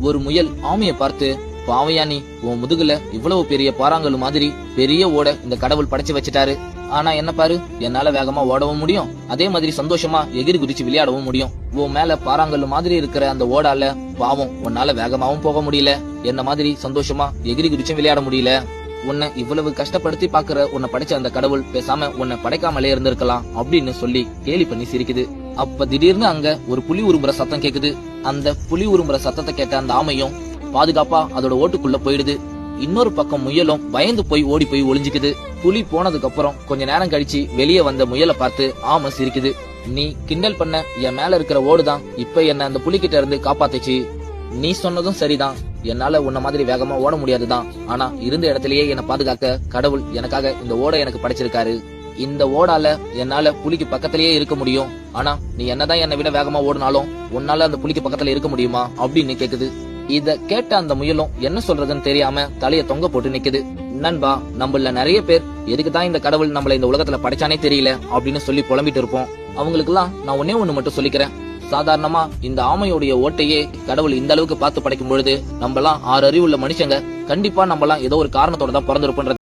ஒரு முயல் ஆமையை பார்த்து, பாவையா நீ, உன் முதுகுல இவ்வளவு பெரிய பாறாங்கல் மாதிரி பெரிய ஓட இந்த கடவுள் படைச்சு வச்சுட்டாரு. ஆனா என்ன பாரு, என்னால வேகமா ஓடவும் முடியும், அதே மாதிரி சந்தோஷமா எகிரி குதிச்சு விளையாடவும் முடியும். உன் மேல பாறாங்கல் மாதிரி இருக்கிற அந்த ஓடால பாவம் உன்னால வேகமாவும் போக முடியல, என்ன மாதிரி சந்தோஷமா எகிரி குதிச்சும் விளையாட முடியல. உன்னை இவ்வளவு கஷ்டப்படுத்தி பாக்குற உன்னை படைச்ச அந்த கடவுள் பேசாம உன்னை படைக்காமலே இருந்திருக்கலாம் அப்படின்னு சொல்லி கேலி பண்ணி சிரிக்குது. அப்ப திடீர்னு அங்க ஒரு புலி உருமுற சத்தம் கேக்குது. அந்த புலி உருமுற சத்தத்தை கேட்ட அந்த ஆமையும் பாதுகாப்பா அதோட ஓட்டுக்குள்ள போயிடுது. இன்னொரு பக்கம் முயலும் பயந்து போய் ஓடி போய் ஒளிஞ்சுக்குது. புலி போனதுக்கு அப்புறம் கொஞ்ச நேரம் கழிச்சு வெளியே வந்த முயலை பார்த்து ஆமை சிரிக்குது. நீ கிண்டல் பண்ண என் மேல இருக்கிற ஓடுதான் இப்ப என்ன அந்த புலிகிட்ட இருந்து காப்பாத்துச்சு. நீ சொன்னதும் சரிதான், என்னால உன்ன மாதிரி வேகமா ஓட முடியாதுதான், ஆனா இருந்த இடத்திலேயே என்ன பாதுகாக்க கடவுள் எனக்காக இந்த ஓட எனக்கு படைச்சிருக்காரு. இந்த ஓடால என்னால புலிக்கு பக்கத்திலேயே இருக்க முடியும், ஆனா நீ என்னதான் என்னை விட வேகமா ஓடினாலும் உன்னால அந்த புலிக்கு பக்கத்துல இருக்க முடியுமா அப்படின்னு கேக்குது. இத கேட்ட அந்த முயலும் என்ன சொல்றதுன்னு தெரியாம தலைய தொங்க போட்டு நிக்குது. நண்பா, நம்மள நிறைய பேர் எதுக்குதான் இந்த கடவுள் நம்மள இந்த உலகத்துல படைச்சானே தெரியல அப்படின்னு சொல்லி புலம்பிட்டு இருப்போம். அவங்களுக்கு எல்லாம் நான் ஒன்னே ஒண்ணு மட்டும் சொல்லிக்கிறேன். சாதாரணமா இந்த ஆமையோடைய ஓட்டையே கடவுள் இந்த அளவுக்கு பார்த்து படைக்கும் பொழுது நம்மலாம் 6 அறிவுள்ள மனுஷங்க கண்டிப்பா நம்மலாம் ஏதோ ஒரு காரணத்தோட தான் பிறந்திருப்போம்.